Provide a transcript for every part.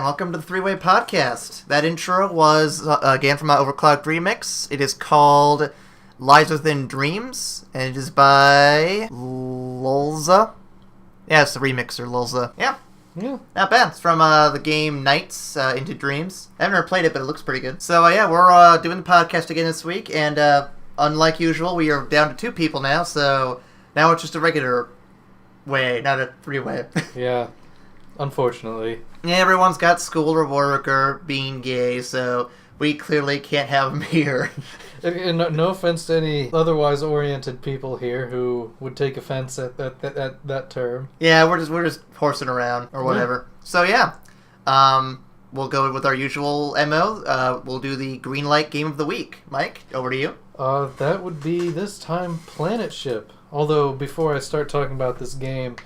and welcome to the Threeway Podcast. That intro was, again, from my Overclocked remix. It is called Lies Within Dreams, and it is by Lulza. Yeah, it's the remixer, Lulza. Yeah. Not bad. It's from the game Nights into Dreams. I haven't ever played it, but it looks pretty good. So, yeah, we're doing the podcast again this week, and unlike usual, we are down to 2 people now, so now it's just a regular way, not a 3-way. Yeah. Unfortunately. Yeah, everyone's got school or work or being gay, so we clearly can't have them here. No offense to any otherwise oriented people here who would take offense at that term. Yeah, we're just horsing around or whatever. Yeah. So yeah, we'll go with our usual MO. We'll do the green light game of the week. Mike, over to you. That would be this time Planet Ship. Although before I start talking about this game,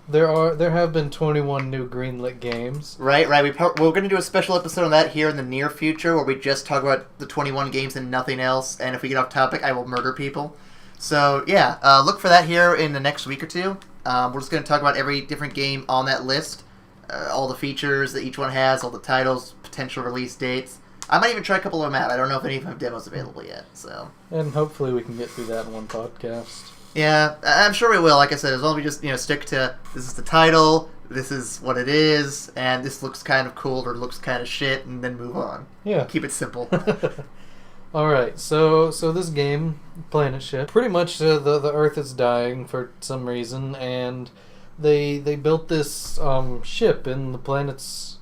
there have been 21 new greenlit games. Right. We're going to do a special episode on that here in the near future where we just talk about the 21 games and nothing else. And if we get off topic, I will murder people. So, yeah, look for that here in the next week or two. We're just going to talk about every different game on that list, all the features that each one has, all the titles, potential release dates. I might even try a couple of them out. I don't know if any of them have demos available yet. So. And hopefully we can get through that in one podcast. Yeah, I'm sure we will. Like I said, as long as we just stick to this is the title, this is what it is, and this looks kind of cool or looks kind of shit, and then move on. Yeah, keep it simple. All right, so this game, Planet Ship, pretty much the Earth is dying for some reason, and they built this ship in the planet's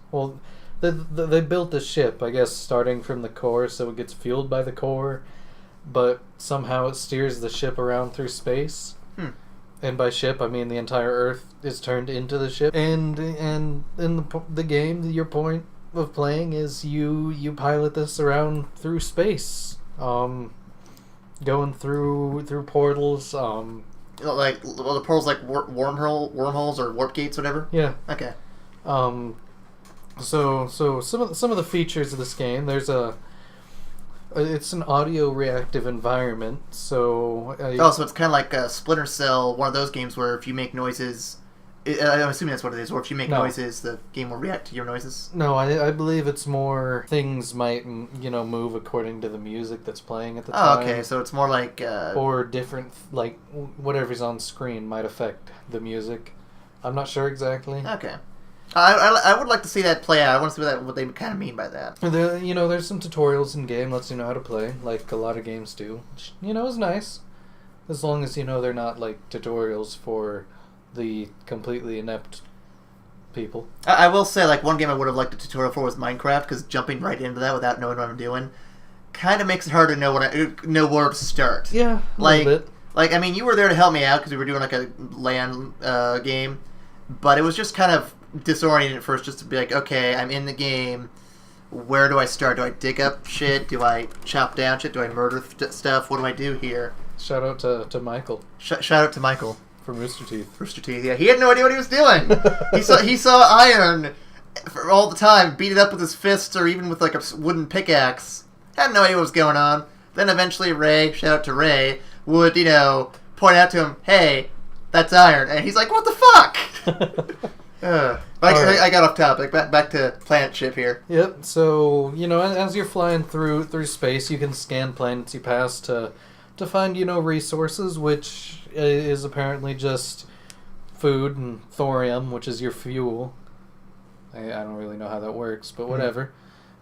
they built this ship, I guess, starting from the core, so it gets fueled by the core. But somehow it steers the ship around through space. And by ship, I mean the entire Earth is turned into the ship. And in the game, your point of playing is you pilot this around through space, going through portals. Like the portals, like wormholes or warp gates, whatever. Yeah. Okay. So some of the features of this game, it's an audio reactive environment, so... so it's kind of like a Splinter Cell, one of those games where if you make noises... I'm assuming that's what it is, or if you make noises, the game will react to your noises? No, I believe it's more things might, move according to the music that's playing at the time. Oh, okay, so it's more like... Or different, like, whatever's on screen might affect the music. I'm not sure exactly. Okay. I would like to see that play out. I want to see what they kind of mean by that. There's some tutorials in game lets you know how to play, like a lot of games do. Which, is nice. As long as, they're not, like, tutorials for the completely inept people. I will say, like, one game I would have liked a tutorial for was Minecraft, because jumping right into that without knowing what I'm doing kind of makes it hard to know where to start. Yeah, a little bit. Like, I mean, you were there to help me out, because we were doing, like, a LAN game, but it was just kind of disoriented at first, just to be like, okay, I'm in the game. Where do I start? Do I dig up shit? Do I chop down shit? Do I murder stuff? What do I do here? Shout out to Michael. Shout out to Michael from Rooster Teeth. Rooster Teeth. Yeah, he had no idea what he was doing. he saw iron for all the time, beat it up with his fists or even with like a wooden pickaxe. Had no idea what was going on. Then eventually Ray, shout out to Ray, would point out to him, hey, that's iron, and he's like, what the fuck? I got off topic. Back to Planet Ship here. Yep. So as you're flying through space, you can scan planets you pass to find resources, which is apparently just food and thorium, which is your fuel. I don't really know how that works, but whatever.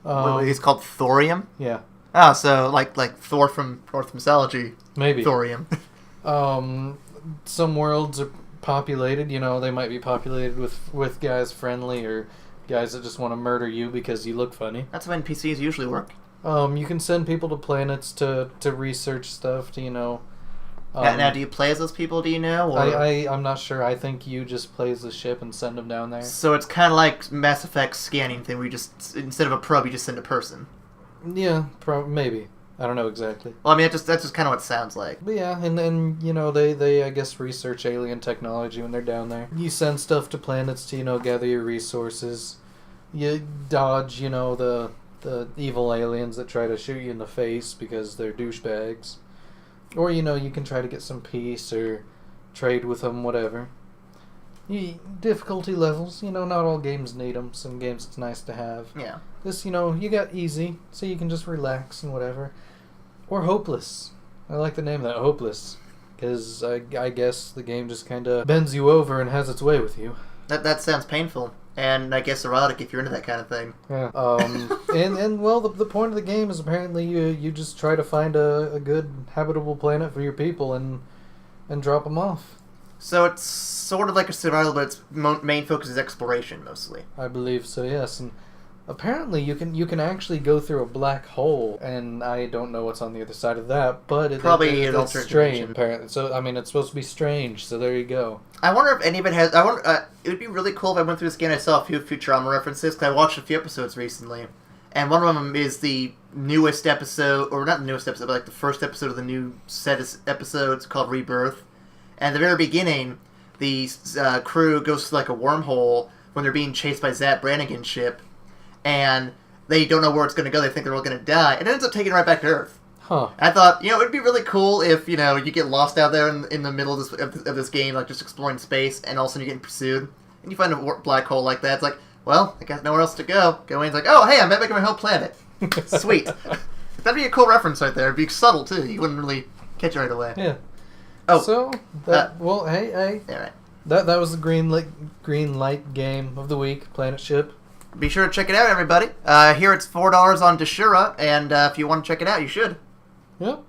It's called thorium. Yeah. Oh, so like Thor from Norse mythology. Maybe thorium. Some worlds are populated, they might be populated with guys friendly or guys that just want to murder you because you look funny. That's how NPCs usually work. You can send people to planets to research stuff, now, do you play as those people, do you know? Or? I'm not sure. I think you just play as the ship and send them down there. So it's kind of like Mass Effect scanning thing where you just, instead of a probe, you just send a person. Yeah, maybe. I don't know exactly. Well, I mean, that's just kind of what it sounds like. But yeah, and then, they I guess, research alien technology when they're down there. You send stuff to planets to, gather your resources. You dodge, the evil aliens that try to shoot you in the face because they're douchebags. Or, you can try to get some peace or trade with them, whatever. Difficulty levels, not all games need them. Some games it's nice to have. Yeah. This, you got easy, so you can just relax and whatever. Or hopeless. I like the name of that, hopeless. Because I guess the game just kind of bends you over and has its way with you. That sounds painful. And I guess erotic if you're into that kind of thing. Yeah. And well, the point of the game is apparently you just try to find a good habitable planet for your people and drop them off. So it's sort of like a survival, but its main focus is exploration, mostly. I believe so, yes. And apparently you can actually go through a black hole, and I don't know what's on the other side of that, but it's strange, apparently. So, it's supposed to be strange, so there you go. I wonder if any of it has... it would be really cool if I went through this game and I saw a few Futurama references, because I watched a few episodes recently. And one of them is the newest episode, or not the newest episode, but like the first episode of the new set of episodes called Rebirth. And at the very beginning, the crew goes through like a wormhole when they're being chased by Zap Brannigan's ship, and they don't know where it's going to go. They think they're all going to die, and it ends up taking right back to Earth. Huh. I thought, it would be really cool if, you get lost out there in the middle of this game, like just exploring space, and all of a sudden you're getting pursued, and you find a black hole like that. It's like, well, I got nowhere else to go. Go in, it's like, oh, hey, I'm back on my home planet. Sweet. That'd be a cool reference right there. It'd be subtle, too. You wouldn't really catch it right away. Yeah. Oh. So, hey. All right. That was the green light game of the week, Planet Ship. Be sure to check it out, everybody. Here it's $4 on Desura, and if you want to check it out, you should. Yep.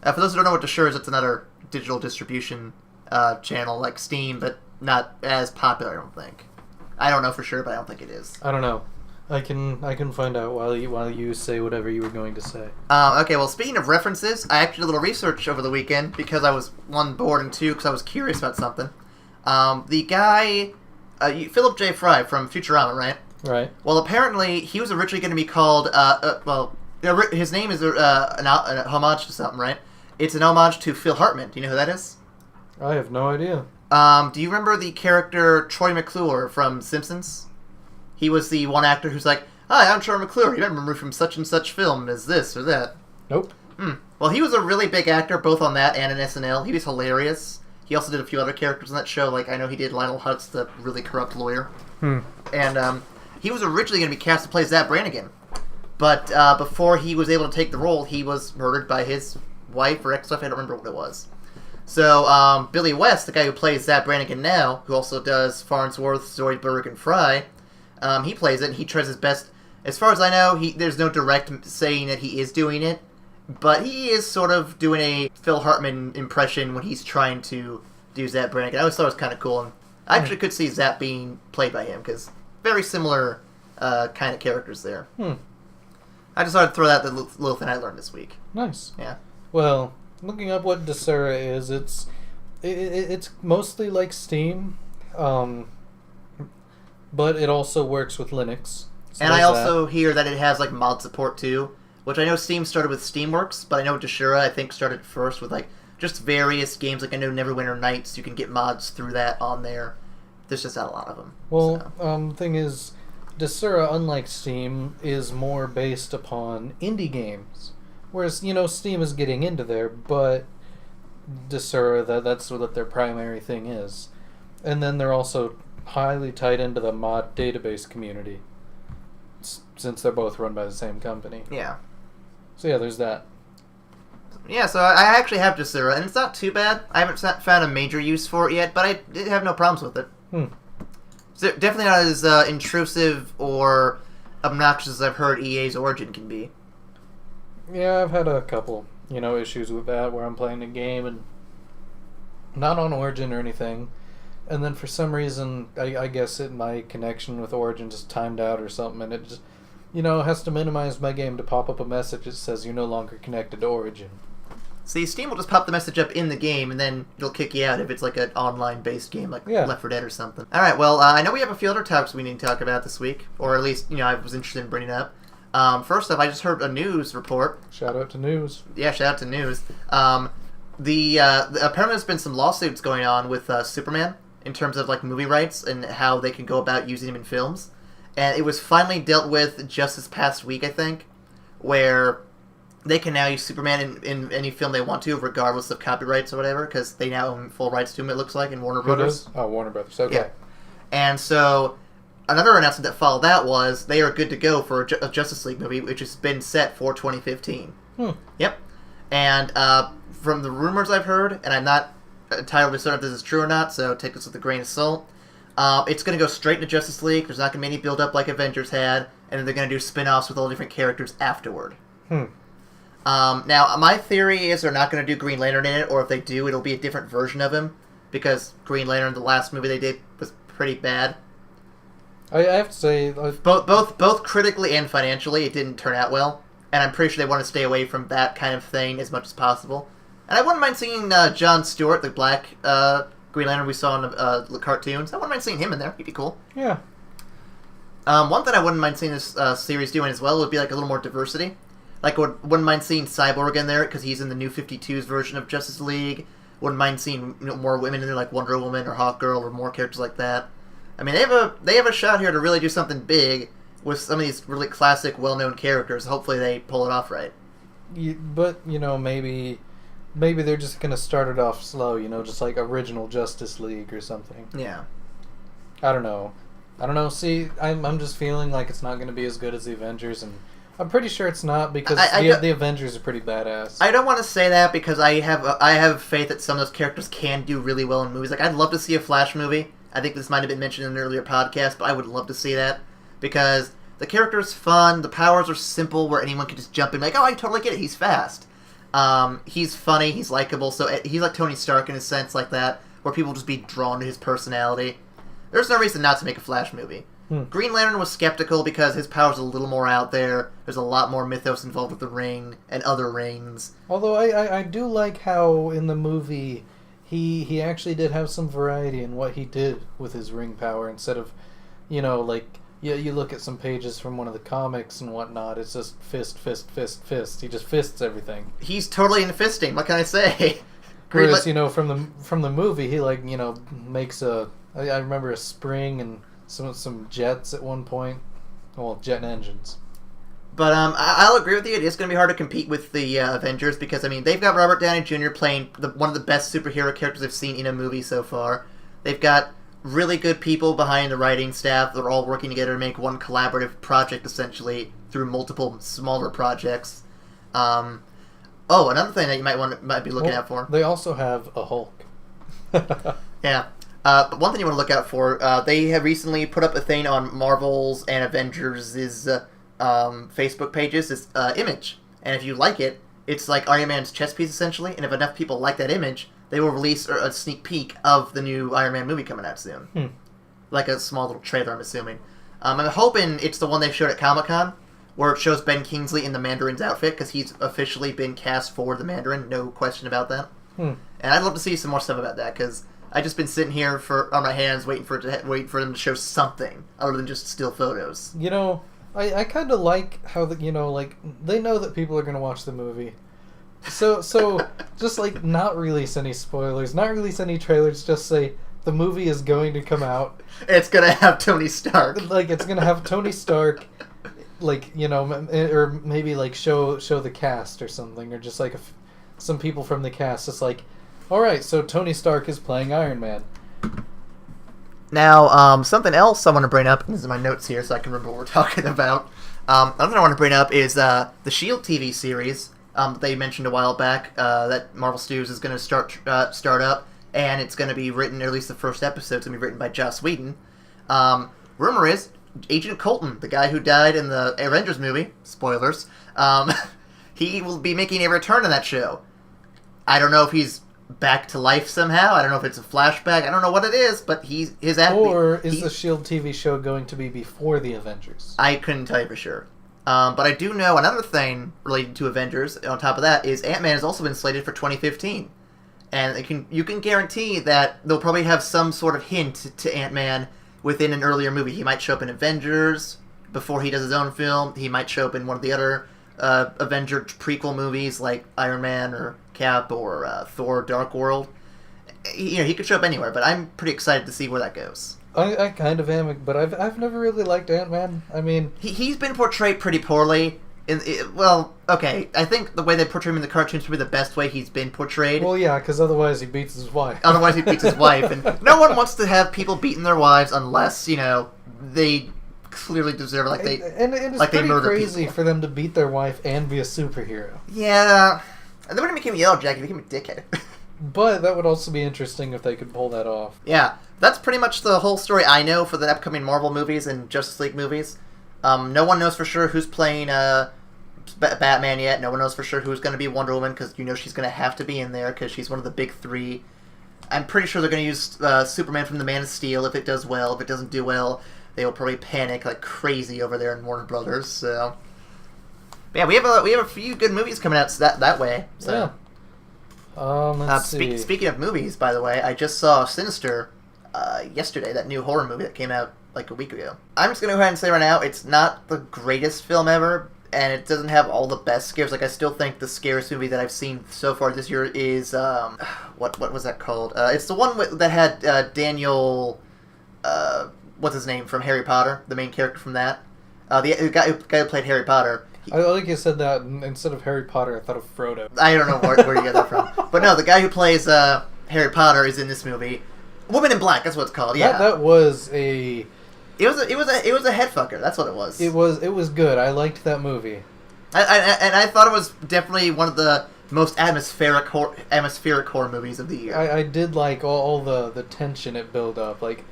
For those who don't know what Desura is, it's another digital distribution channel like Steam, but not as popular, I don't think. I don't know for sure, but I don't think it is. I don't know. I can find out while you say whatever you were going to say. Okay, well, speaking of references, I actually did a little research over the weekend because I was, one, bored, and two, because I was curious about something. The guy, Philip J. Fry from Futurama, right? Right. Well, apparently, he was originally going to be called, his name is an homage to something, right? It's an homage to Phil Hartman. Do you know who that is? I have no idea. Do you remember the character Troy McClure from Simpsons? He was the one actor who's like, hi, I'm Troy McClure. You remember me from such and such film as this or that. Nope. Well, he was a really big actor, both on that and in SNL. He was hilarious. He also did a few other characters in that show. Like, I know he did Lionel Hutz, the really corrupt lawyer. And he was originally going to be cast to play Zap Brannigan. But before he was able to take the role, he was murdered by his wife or ex-wife. I don't remember what it was. So Billy West, the guy who plays Zap Brannigan now, who also does Farnsworth, Zoidberg, and Fry, he plays it, and he tries his best. As far as I know, there's no direct saying that he is doing it, but he is sort of doing a Phil Hartman impression when he's trying to do Zap Brannigan. I always thought it was kind of cool, and I actually could see Zap being played by him, because very similar kind of characters there. I just thought I'd throw out the little thing I learned this week. Nice. Yeah. Well, looking up what Desura is, it's mostly like Steam, but it also works with Linux. So and I also hear that it has like mod support too, which I know Steam started with Steamworks, but I know Desura I think started first with like just various games. Like I know Neverwinter Nights, you can get mods through that on there. There's just not a lot of them. Well, the thing is, Desura, unlike Steam, is more based upon indie games. Whereas, Steam is getting into there, but Desura, that's what their primary thing is. And then they're also highly tied into the mod database community, since they're both run by the same company. Yeah. So yeah, there's that. Yeah, so I actually have Desura, and it's not too bad. I haven't found a major use for it yet, but I have no problems with it. So definitely not as intrusive or obnoxious as I've heard EA's Origin can be. Yeah, I've had a couple, issues with that where I'm playing a game and not on Origin or anything, and then for some reason, I guess my connection with Origin just timed out or something, and it just, has to minimize my game to pop up a message that says you're no longer connected to Origin. See, Steam will just pop the message up in the game, and then it'll kick you out if it's like an online-based game, like Left 4 Dead or something. Alright, well, I know we have a few other topics we need to talk about this week, or at least, I was interested in bringing up. First off, I just heard a news report. Shout out to news. Yeah, shout out to news. Apparently there's been some lawsuits going on with Superman in terms of like movie rights and how they can go about using him in films. And it was finally dealt with just this past week, I think, where they can now use Superman in any film they want to, regardless of copyrights or whatever, because they now own full rights to him, it looks like, in Warner Brothers. Oh, Warner Brothers, okay. Yeah. And so, another announcement that followed that was they are good to go for a Justice League movie, which has been set for 2015. Yep. And from the rumors I've heard, and I'm not entirely certain if this is true or not, so take this with a grain of salt, it's going to go straight into Justice League. There's not going to be any build-up like Avengers had, and then they're going to do spin-offs with all different characters afterward. Now, my theory is they're not going to do Green Lantern in it, or if they do, it'll be a different version of him, because Green Lantern, the last movie they did, was pretty bad. I have to say... Both critically and financially, it didn't turn out well, and I'm pretty sure they want to stay away from that kind of thing as much as possible. And I wouldn't mind seeing Jon Stewart, the black Green Lantern we saw in the cartoons. I wouldn't mind seeing him in there. He'd be cool. Yeah. One thing I wouldn't mind seeing this series doing as well would be like a little more diversity. Like, wouldn't mind seeing Cyborg in there, because he's in the New 52's version of Justice League. Wouldn't mind seeing more women in there, like Wonder Woman or Hawkgirl, or more characters like that. I mean, they have a shot here to really do something big with some of these really classic, well-known characters. Hopefully they pull it off right. But, maybe they're just going to start it off slow, just like original Justice League or something. Yeah. I don't know. See, I'm just feeling like it's not going to be as good as the Avengers, and I'm pretty sure it's not, because the Avengers are pretty badass. I don't want to say that, because I have faith that some of those characters can do really well in movies. Like, I'd love to see a Flash movie. I think this might have been mentioned in an earlier podcast, but I would love to see that, because the character's fun, the powers are simple, where anyone can just jump in, like, oh, I totally get it, he's fast. He's funny, he's likable, so he's like Tony Stark in a sense like that, where people just be drawn to his personality. There's no reason not to make a Flash movie. Green Lantern was skeptical because his power's a little more out there. There's a lot more mythos involved with the ring and other rings. Although I do like how in the movie he actually did have some variety in what he did with his ring power, instead of, like, you look at some pages from one of the comics and whatnot, it's just fist, fist, fist, fist. He just fists everything. He's totally into fisting, what can I say? Whereas, from the movie, he, like, makes I remember a spring and some jets at one point. Well, jet engines. But I'll agree with you. It is going to be hard to compete with the Avengers, because, I mean, they've got Robert Downey Jr. playing one of the best superhero characters I've seen in a movie so far. They've got really good people behind the writing staff. They're all working together to make one collaborative project, essentially, through multiple smaller projects. Another thing that you might be looking out for. They also have a Hulk. Yeah. But one thing you want to look out for, they have recently put up a thing on Marvel's and Avengers' Facebook pages, this image. And if you like it, it's like Iron Man's chest piece, essentially. And if enough people like that image, they will release a sneak peek of the new Iron Man movie coming out soon. Like a small little trailer, I'm assuming. I'm hoping it's the one they showed at Comic-Con, where it shows Ben Kingsley in the Mandarin's outfit, because he's officially been cast for the Mandarin, no question about that. And I'd love to see some more stuff about that, because I've just been sitting here on my hands waiting for them to show something other than just still photos. I kind of like how they know that people are going to watch the movie. So just, like, not release any spoilers, not release any trailers, just say the movie is going to come out. It's going to have Tony Stark. Like, it's going to have Tony Stark, like, or maybe, like, show the cast or something, or just, like, some people from the cast. It's like, alright, so Tony Stark is playing Iron Man. Now, something else I want to bring up, this is my notes here so I can remember what we're talking about. Another thing I want to bring up is the S.H.I.E.L.D. TV series that they mentioned a while back, that Marvel Studios is going to start up, and it's going to be written, or at least the first episode is going to be written by Joss Whedon. Rumor is, Agent Coulson, the guy who died in the Avengers movie, spoilers, he will be making a return to that show. I don't know if he's back to life somehow. I don't know if it's a flashback. I don't know what it is, but his Or is the S.H.I.E.L.D. TV show going to be before the Avengers? I couldn't tell you for sure. But I do know another thing related to Avengers, on top of that, is Ant-Man has also been slated for 2015. And you can guarantee that they'll probably have some sort of hint to Ant-Man within an earlier movie. He might show up in Avengers before he does his own film. He might show up in one of the other Avenger prequel movies like Iron Man or Cap or Thor Dark World. He could show up anywhere, but I'm pretty excited to see where that goes. I kind of am, but I've never really liked Ant-Man. I mean, he's been portrayed pretty poorly, Okay, I think the way they portray him in the cartoons is probably the best way he's been portrayed. Well, yeah, because otherwise he beats his wife. Otherwise he beats his wife, and no one wants to have people beating their wives unless, they clearly deserve it, and it's like pretty they murder crazy people. for them to beat their wife and be a superhero. Yeah. And then when he became Yellowjacket, he became a dickhead. But that would also be interesting if they could pull that off. Yeah, that's pretty much the whole story I know for the upcoming Marvel movies and Justice League movies. No one knows for sure who's playing Batman yet. No one knows for sure who's going to be Wonder Woman, because she's going to have to be in there because she's one of the big three. I'm pretty sure they're going to use Superman from the Man of Steel if it does well. If it doesn't do well, they will probably panic like crazy over there in Warner Brothers. So, yeah, we have a few good movies coming out that way. So. Yeah. Let's see. Speaking of movies, by the way, I just saw Sinister yesterday, that new horror movie that came out like a week ago. I'm just going to go ahead and say right now, it's not the greatest film ever, and it doesn't have all the best scares. Like, I still think the scariest movie that I've seen so far this year is, what was that called? It's the one that had Daniel, what's his name, from Harry Potter, the main character from that. The guy who played Harry Potter. I like you said that instead of Harry Potter, I thought of Frodo. I don't know where you got that from. But no, the guy who plays Harry Potter is in this movie. Woman in Black, that's what it's called. Yeah, that was a. It was a head fucker. That's what it was. It was good. I liked that movie. I thought it was definitely one of the most atmospheric horror movies of the year. I did like all the tension it built up. Like,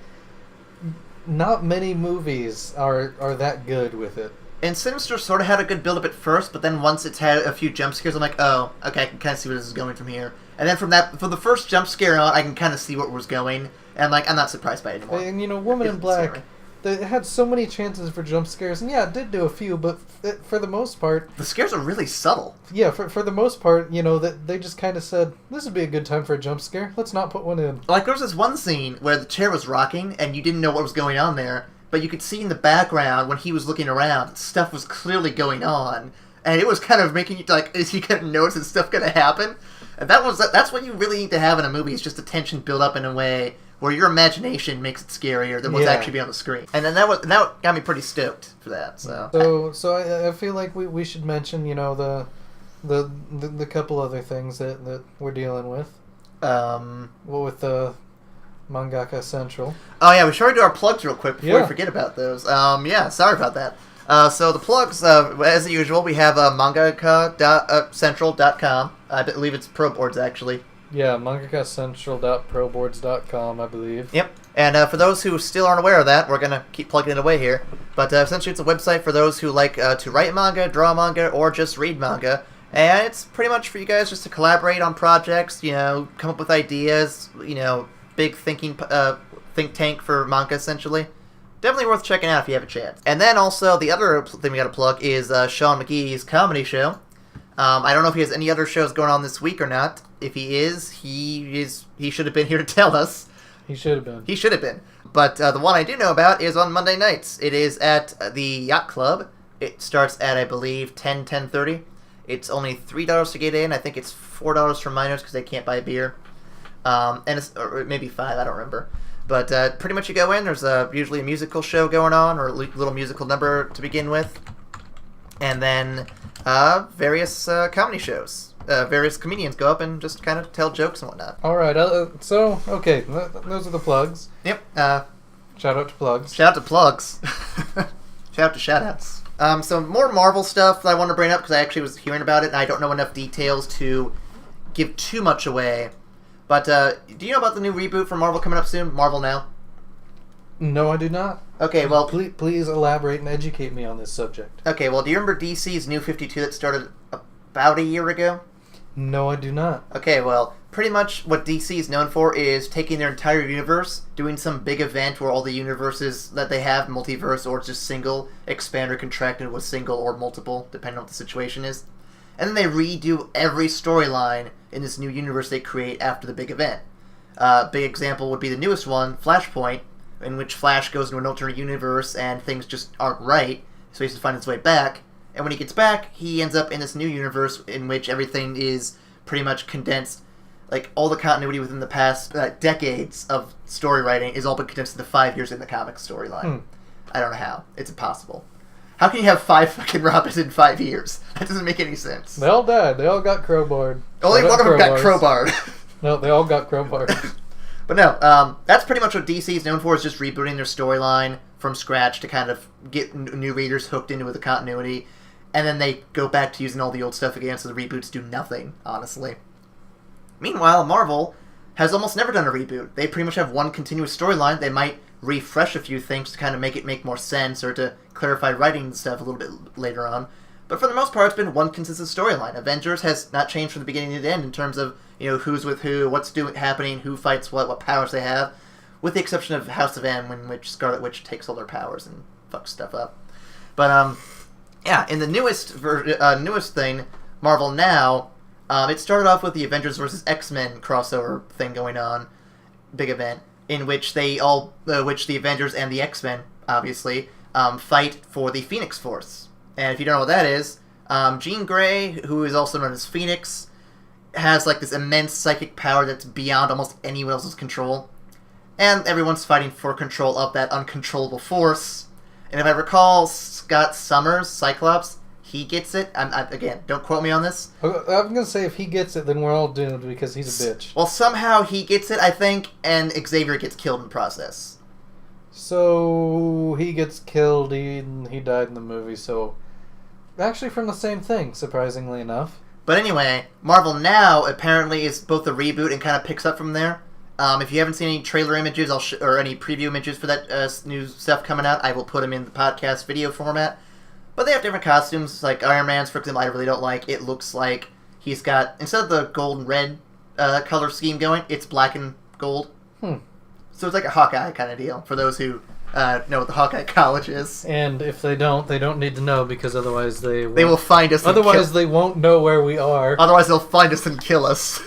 not many movies are that good with it. And Sinister sort of had a good build-up at first, but then once it's had a few jump scares, I'm like, oh, okay, I can kind of see where this is going from here. And then from the first jump scare on, I can kind of see where it was going, and I'm not surprised by it anymore. And Woman in Black, they had so many chances for jump scares, and yeah, it did do a few, but for the most part... The scares are really subtle. Yeah, for the most part, that they just kind of said, this would be a good time for a jump scare, let's not put one in. Like, there was this one scene where the chair was rocking, and you didn't know what was going on there, but you could see in the background, when he was looking around, stuff was clearly going on. And it was kind of making you, like, is he going to notice that stuff going to happen? And that's what you really need to have in a movie, is just the tension build up in a way where your imagination makes it scarier than what's actually on the screen. And then that got me pretty stoked for that. So I feel like we should mention, the couple other things that we're dealing with. With the Mangaka Central. Oh yeah, we should do our plugs real quick before we forget about those. Sorry about that. So the plugs, as usual, we have mangaka.central.com. I believe it's ProBoards, actually. Yeah, mangakacentral.proboards.com, I believe. Yep. And for those who still aren't aware of that, we're going to keep plugging it away here. But essentially it's a website for those who like to write manga, draw manga, or just read manga. And it's pretty much for you guys just to collaborate on projects, come up with ideas, big think tank for manga, essentially. Definitely worth checking out if you have a chance. And then also, the other thing we got to plug is Sean McGee's comedy show. I don't know if he has any other shows going on this week or not. If he is, he should have been here to tell us. He should have been. He should have been. But the one I do know about is on Monday nights. It is at the Yacht Club. It starts at, I believe, 10:30. It's only $3 to get in. I think it's $4 for minors because they can't buy beer. And it's, or maybe $5, I don't remember. But pretty much you go in, there's usually a musical show going on, or a little musical number to begin with. And then various comedy shows. Various comedians go up and just kind of tell jokes and whatnot. Alright, those are the plugs. Yep. Shout out to plugs. Shout out to plugs. Shout out to shout-outs. So more Marvel stuff that I want to bring up, because I actually was hearing about it, and I don't know enough details to give too much away. But, do you know about the new reboot for Marvel coming up soon? Marvel Now? No, I do not. Okay, well... Please elaborate and educate me on this subject. Okay, well, do you remember DC's New 52 that started about a year ago? No, I do not. Okay, well, pretty much what DC is known for is taking their entire universe, doing some big event where all the universes that they have, multiverse or just single, expand or contract into a single or multiple, depending on what the situation is. And then they redo every storyline in this new universe they create after the big event. Big example would be the newest one, Flashpoint, in which Flash goes into an alternate universe and things just aren't right, so he has to find his way back. And when he gets back, he ends up in this new universe in which everything is pretty much condensed. Like, all the continuity within the past decades of story writing is all but condensed into 5 years in the comic storyline. I don't know how. It's impossible. How can you have 5 fucking Robins in 5 years? That doesn't make any sense. They all died. They all got crowbarred. Only one of them got crowbarred. No, they all got crowbarred. But no, that's pretty much what DC is known for, is just rebooting their storyline from scratch to kind of get new readers hooked into the continuity. And then they go back to using all the old stuff again, so the reboots do nothing, honestly. Meanwhile, Marvel has almost never done a reboot. They pretty much have one continuous storyline. They might refresh a few things to kind of make it make more sense, or to clarify writing and stuff a little bit later on. But for the most part, it's been one consistent storyline. Avengers has not changed from the beginning to the end in terms of, who's with who, what's happening, who fights what powers they have, with the exception of House of M, in which Scarlet Witch takes all their powers and fucks stuff up. But, yeah, in the newest thing, Marvel Now, it started off with the Avengers vs. X-Men crossover thing going on, big event, in which the Avengers and the X-Men, obviously, fight for the Phoenix Force. And if you don't know what that is, Jean Grey, who is also known as Phoenix, has like this immense psychic power that's beyond almost anyone else's control. And everyone's fighting for control of that uncontrollable force. And if I recall, Scott Summers, Cyclops, he gets it. Again, don't quote me on this. I'm going to say if he gets it, then we're all doomed because he's a bitch. Well, somehow he gets it, I think, and Xavier gets killed in the process. So he gets killed, he died in the movie, so... Actually from the same thing, surprisingly enough. But anyway, Marvel Now apparently is both a reboot and kind of picks up from there. If you haven't seen any trailer images or any preview images for that new stuff coming out, I will put them in the podcast video format. But they have different costumes, like Iron Man's, for example, I really don't like. It looks like he's got, instead of the gold and red color scheme going, it's black and gold. So it's like a Hawkeye kind of deal, for those who know what the Hawkeye College is. And if they don't need to know, because otherwise they will find us. Otherwise they won't know where we are. Otherwise they'll find us and kill us.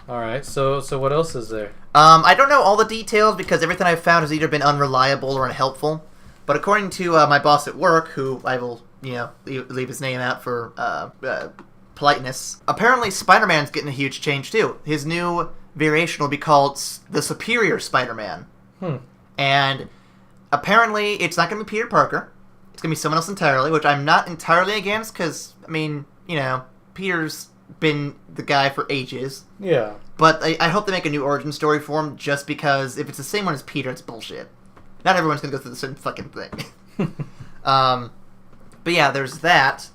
Alright, so what else is there? I don't know all the details, because everything I've found has either been unreliable or unhelpful. But according to my boss at work, who I will, leave his name out for politeness, apparently Spider-Man's getting a huge change too. His new variation will be called the Superior Spider-Man. And apparently it's not going to be Peter Parker. It's going to be someone else entirely, which I'm not entirely against, because, Peter's been the guy for ages. Yeah. But I hope they make a new origin story for him, just because if it's the same one as Peter, it's bullshit. Not everyone's going to go through the same fucking thing. But yeah, there's that.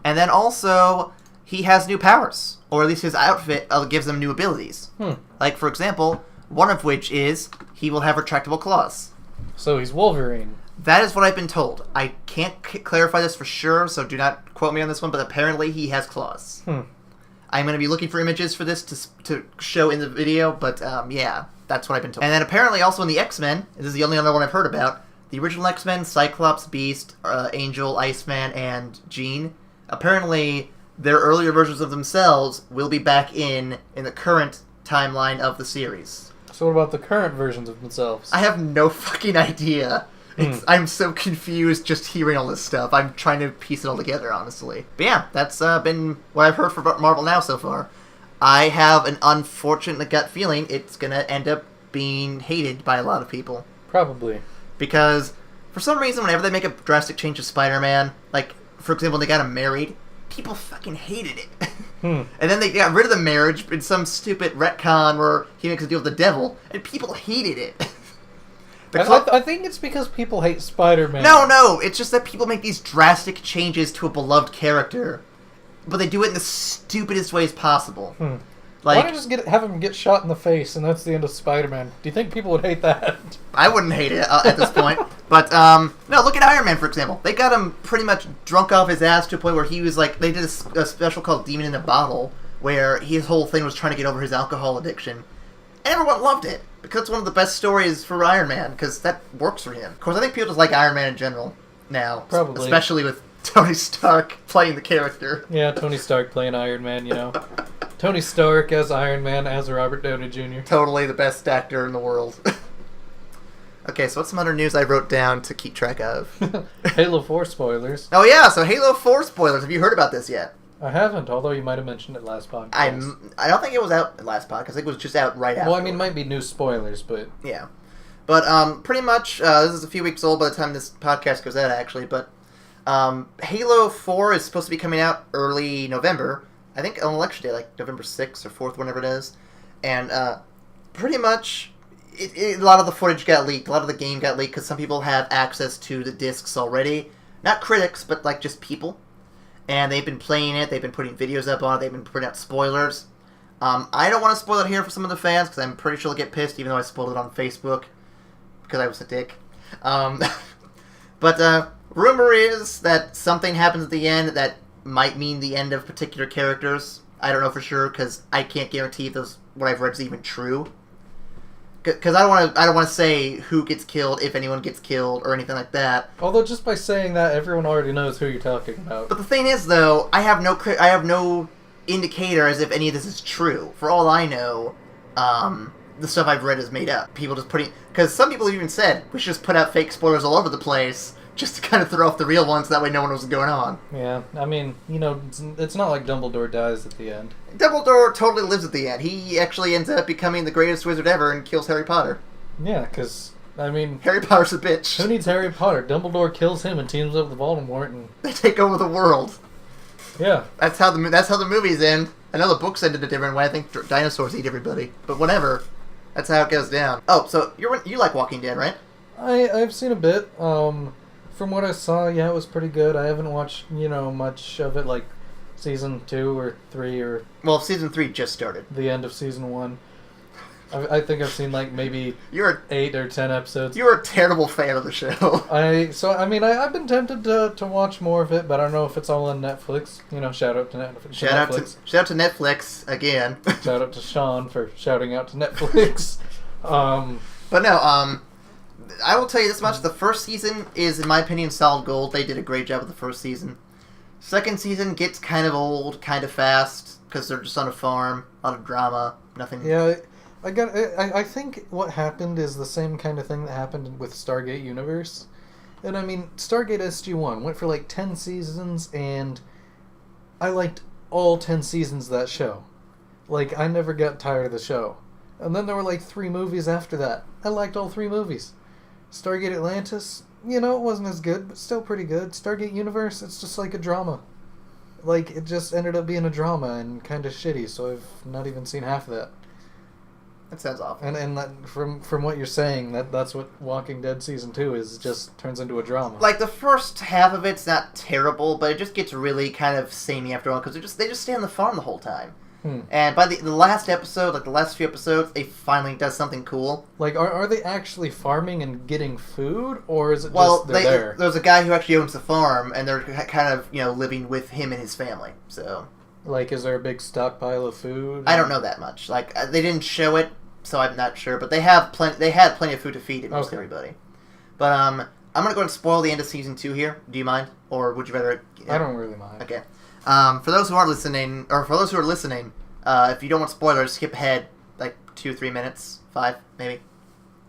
And then also, he has new powers. Or at least his outfit gives him new abilities. Like, for example, one of which is he will have retractable claws. So he's Wolverine. That is what I've been told. I can't clarify this for sure, so do not quote me on this one, but apparently he has claws. I'm going to be looking for images for this to show in the video, but yeah, that's what I've been told. And then apparently also in the X-Men, this is the only other one I've heard about, the original X-Men, Cyclops, Beast, Angel, Iceman, and Jean, apparently their earlier versions of themselves will be back in the current timeline of the series. So what about the current versions of themselves? I have no fucking idea. I'm so confused just hearing all this stuff. I'm trying to piece it all together, honestly. But yeah, that's been what I've heard for Marvel Now so far. I have an unfortunate gut feeling it's going to end up being hated by a lot of people. Probably. Because, for some reason, whenever they make a drastic change to Spider-Man, like, for example, when they got him married, people fucking hated it. And then they got rid of the marriage in some stupid retcon where he makes a deal with the devil, and people hated it. I think it's because people hate Spider-Man. No, it's just that people make these drastic changes to a beloved character, but they do it in the stupidest ways possible. Like, why don't you just have him get shot in the face, and that's the end of Spider-Man? Do you think people would hate that? I wouldn't hate it at this point. But, no, look at Iron Man, for example. They got him pretty much drunk off his ass to a point where he was like, they did a special called Demon in a Bottle, where his whole thing was trying to get over his alcohol addiction. And everyone loved it, because it's one of the best stories for Iron Man, because that works for him. Of course, I think people just like Iron Man in general now. Probably. Especially with Tony Stark playing the character. Yeah, Tony Stark playing Iron Man, Tony Stark as Iron Man as Robert Downey Jr. Totally the best actor in the world. Okay, so what's some other news I wrote down to keep track of? Halo 4 spoilers. Oh yeah, so Halo 4 spoilers. Have you heard about this yet? I haven't, although you might have mentioned it last podcast. I don't think it was out last podcast. I think it was just out right after. Well, I mean, it might be new spoilers, but... Yeah. But, pretty much, this is a few weeks old by the time this podcast goes out, actually, but Halo 4 is supposed to be coming out early November. I think on election day, like November 6th or 4th, whenever it is. And pretty much, a lot of the footage got leaked. A lot of the game got leaked because some people have access to the discs already. Not critics, but like just people. And they've been playing it. They've been putting videos up on it. They've been putting out spoilers. I don't want to spoil it here for some of the fans because I'm pretty sure they'll get pissed, even though I spoiled it on Facebook because I was a dick. But rumor is that something happens at the end that might mean the end of particular characters. I don't know for sure because I can't guarantee if what I've read is even true. Because I don't want to say who gets killed, if anyone gets killed, or anything like that. Although just by saying that, everyone already knows who you're talking about. But the thing is, though, I have no indicator as if any of this is true. For all I know, the stuff I've read is made up. People just putting... Because some people even said, we should just put out fake spoilers all over the place, just to kind of throw off the real ones, that way no one knows what's going on. Yeah, I mean, it's not like Dumbledore dies at the end. Dumbledore totally lives at the end. He actually ends up becoming the greatest wizard ever and kills Harry Potter. Yeah, because, I mean... Harry Potter's a bitch. Who needs Harry Potter? Dumbledore kills him and teams up with Voldemort and... They take over the world. Yeah. That's how the movies end. I know the books ended a different way. I think dinosaurs eat everybody. But whatever. That's how it goes down. Oh, so you like Walking Dead, right? I've seen a bit. From what I saw, yeah, it was pretty good. I haven't watched, much of it, like season 2 or 3 or... Well, season 3 just started. The end of season 1. I think I've seen, like, maybe 8 or 10 episodes. You're a terrible fan of the show. I've been tempted to watch more of it, but I don't know if it's all on Netflix. Shout out to Netflix. Shout out to Netflix, again. Shout out to Sean for shouting out to Netflix. But no, I will tell you this much. The first season is, in my opinion, solid gold. They did a great job with the first season. Second season gets kind of old, kind of fast, because they're just on a farm, a lot of drama, nothing... Yeah, I think what happened is the same kind of thing that happened with Stargate Universe. And I mean, Stargate SG-1 went for like 10 seasons, and I liked all 10 seasons of that show. Like, I never got tired of the show. And then there were like 3 movies after that. I liked all 3 movies. Stargate Atlantis, it wasn't as good, but still pretty good. Stargate Universe, it's just like a drama. Like, it just ended up being a drama and kind of shitty, so I've not even seen half of that. That sounds awful. And that, from what you're saying, that's what Walking Dead Season 2 is, just turns into a drama. Like, the first half of it's not terrible, but it just gets really kind of samey after all, because they just stay on the farm the whole time. And by the last episode, like the last few episodes, they finally does something cool. Like, are they actually farming and getting food, or is it just they're there? There's a guy who actually owns the farm, and they're kind of, living with him and his family, so... Like, is there a big stockpile of food? I don't know that much. Like, they didn't show it, so I'm not sure, but they had plenty of food to feed most everybody. But, I'm gonna go and spoil the end of Season 2 here. Do you mind? Or would you rather... I don't really mind. Okay. For those who aren't listening, or for those who are listening, if you don't want spoilers, skip ahead like 2-3 minutes, 5 maybe.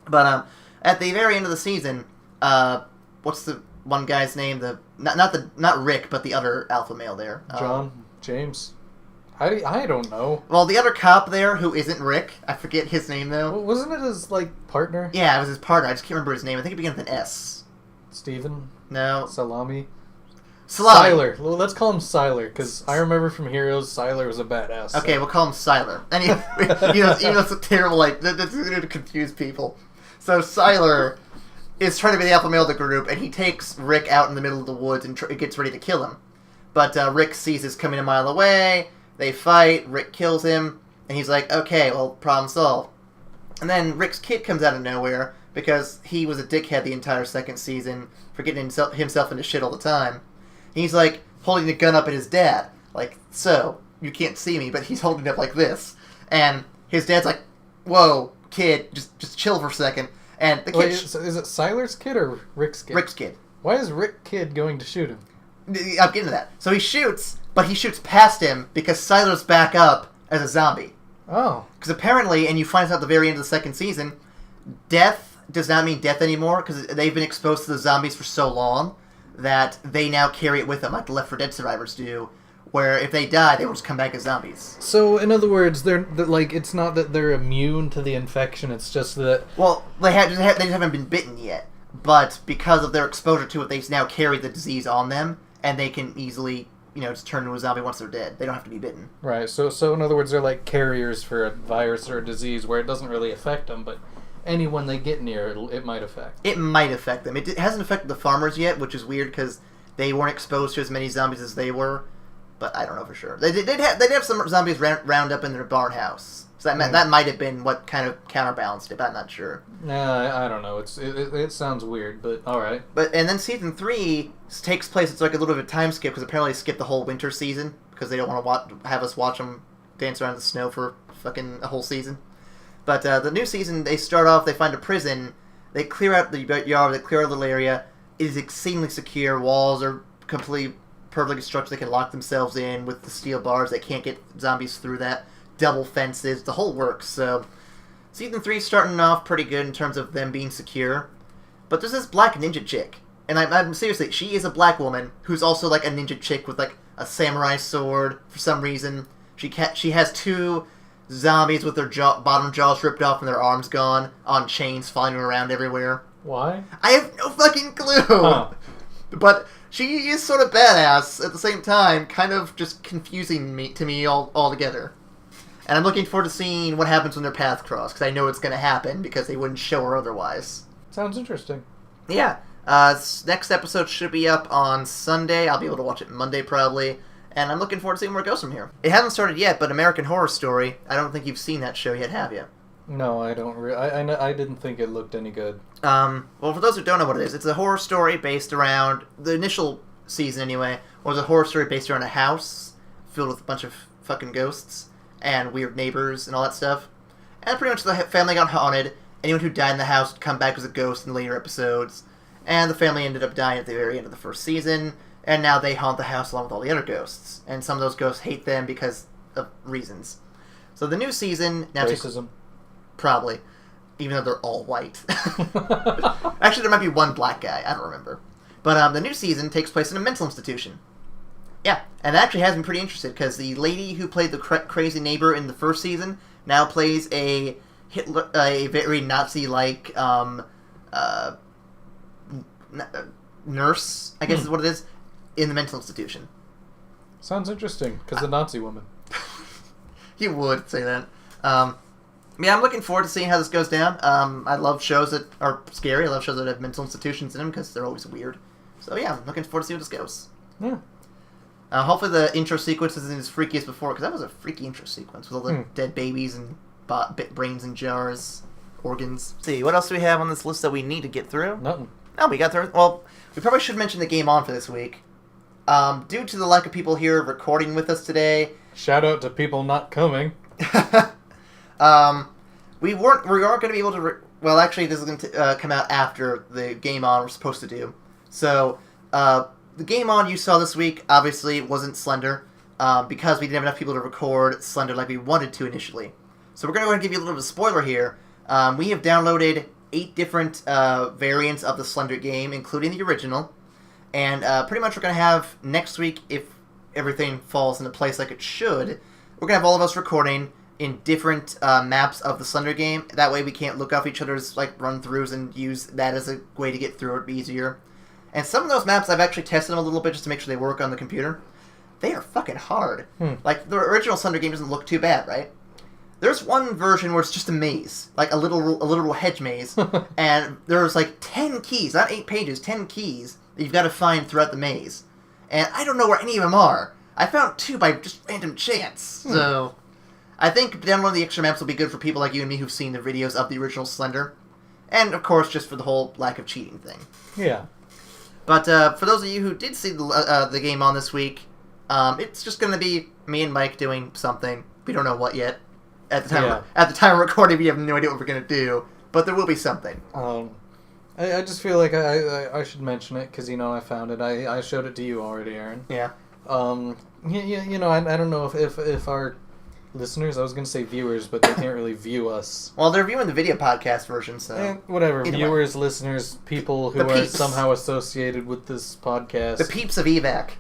But at the very end of the season, what's the one guy's name? Not Rick, but the other alpha male there. John, James. I don't know. Well, the other cop there who isn't Rick, I forget his name though. Well, wasn't it his partner? Yeah, it was his partner. I just can't remember his name. I think it began with an S. Steven? No. Salami. Siler. Well, let's call him Siler, because I remember from Heroes, Siler was a badass. Okay, we'll call him Siler. Anyway, even though it's a terrible, that's going to confuse people. So Siler is trying to be the alpha male of the group, and he takes Rick out in the middle of the woods and gets ready to kill him. But Rick sees this coming a mile away, they fight, Rick kills him, and he's like, okay, well, problem solved. And then Rick's kid comes out of nowhere, because he was a dickhead the entire second season, for getting himself into shit all the time. He's, like, holding a gun up at his dad. Like, so, you can't see me, but he's holding it up like this. And his dad's like, whoa, kid, just chill for a second. And the kid... Wait, so is it Siler's kid or Rick's kid? Rick's kid. Why is Rick kid going to shoot him? I'm getting to that. So he shoots, but he shoots past him because Siler's back up as a zombie. Oh. Because apparently, and you find out at the very end of the second season, death does not mean death anymore, because they've been exposed to the zombies for so long that they now carry it with them, like the Left 4 Dead survivors do, where if they die, they will just come back as zombies. So, in other words, they're like, it's not that they're immune to the infection, it's just that... Well, they just haven't been bitten yet. but because of their exposure to it, they now carry the disease on them, and they can easily, just turn into a zombie once they're dead. They don't have to be bitten. Right, so in other words, they're like carriers for a virus or a disease where it doesn't really affect them, but anyone they get near, it might affect. It might affect them. It hasn't affected the farmers yet, which is weird because they weren't exposed to as many zombies as they were, but I don't know for sure. They did have some zombies round up in their barn house. So that might have been what kind of counterbalanced it, but I'm not sure. Nah, I don't know. It sounds weird, but alright. And then season 3 takes place, it's like a little bit of a time skip, because apparently they skipped the whole winter season, because they don't want to have us watch them dance around in the snow for fucking a whole season. But the new season, they start off, they find a prison, they clear out the yard, they clear out a little area, it is exceedingly secure, walls are completely perfectly constructed, they can lock themselves in with the steel bars, they can't get zombies through that. Double fences, the whole works. So, season 3 starting off pretty good in terms of them being secure. But there's this black ninja chick, and I'm seriously, she is a black woman who's also like a ninja chick with like a samurai sword for some reason. She has 2 zombies with their bottom jaws ripped off and their arms gone on chains, flying around everywhere. Why? I have no fucking clue. Huh. But she is sort of badass at the same time, kind of just confusing to me altogether. And I'm looking forward to seeing what happens when their paths cross, because I know it's going to happen, because they wouldn't show her otherwise. Sounds interesting. Yeah. Next episode should be up on Sunday. I'll be able to watch it Monday, probably. And I'm looking forward to seeing where it goes from here. It hasn't started yet, but American Horror Story, I don't think you've seen that show yet, have you? No, I don't. I didn't think it looked any good. Well, for those who don't know what it is, it's a horror story based around, the initial season anyway, was a horror story based around a house filled with a bunch of fucking ghosts and weird neighbors and all that stuff. And pretty much the family got haunted. Anyone who died in the house would come back as a ghost in later episodes. And the family ended up dying at the very end of the first season. And now they haunt the house along with all the other ghosts. And some of those ghosts hate them because of reasons. So the new season... Racism. Probably. Even though they're all white. Actually, there might be one black guy. I don't remember. But the new season takes place in a mental institution. Yeah, and that actually has me pretty interested, because the lady who played the crazy neighbor in the first season now plays a very Nazi-like nurse, I guess is what it is, in the mental institution. Sounds interesting, because the Nazi woman. You would say that. Yeah, I'm looking forward to seeing how this goes down. I love shows that are scary. I love shows that have mental institutions in them, because they're always weird. So yeah, I'm looking forward to see where this goes. Yeah. Hopefully the intro sequence isn't as freaky as before, because that was a freaky intro sequence with all the dead babies and brains in jars, organs. Let's see, what else do we have on this list that we need to get through? Nothing. Oh, we got through. Well, we probably should mention the Game On for this week. Due to the lack of people here recording with us today... Shout out to people not coming. we aren't going to be able to... Well, actually, this is going to come out after the Game On we're supposed to do. So, the Game On you saw this week, obviously, wasn't Slender, because we didn't have enough people to record Slender like we wanted to initially. So we're going to go ahead and give you a little bit of a spoiler here. We have downloaded 8 different variants of the Slender game, including the original. And pretty much we're going to have, next week, if everything falls into place like it should, we're going to have all of us recording in different maps of the Slender game. That way we can't look off each other's run-throughs and use that as a way to get through it easier. And some of those maps, I've actually tested them a little bit just to make sure they work on the computer. They are fucking hard. Like, the original Slender game doesn't look too bad, right? There's one version where it's just a maze, like a literal hedge maze, and there's 10 keys, not 8 pages, 10 keys that you've got to find throughout the maze. And I don't know where any of them are. I found 2 by just random chance. So, I think downloading the extra maps will be good for people like you and me who've seen the videos of the original Slender. And, of course, just for the whole lack of cheating thing. Yeah. But for those of you who did see the Game On this week, it's just going to be me and Mike doing something. We don't know what yet. At the time of recording, we have no idea what we're going to do. But there will be something. I just feel like I should mention it, because, I found it. I showed it to you already, Aaron. Yeah. I don't know if our listeners, I was going to say viewers, but they can't really view us. Well, they're viewing the video podcast version, so... whatever. Viewers, listeners, people who are somehow associated with this podcast. The peeps of E-Vac.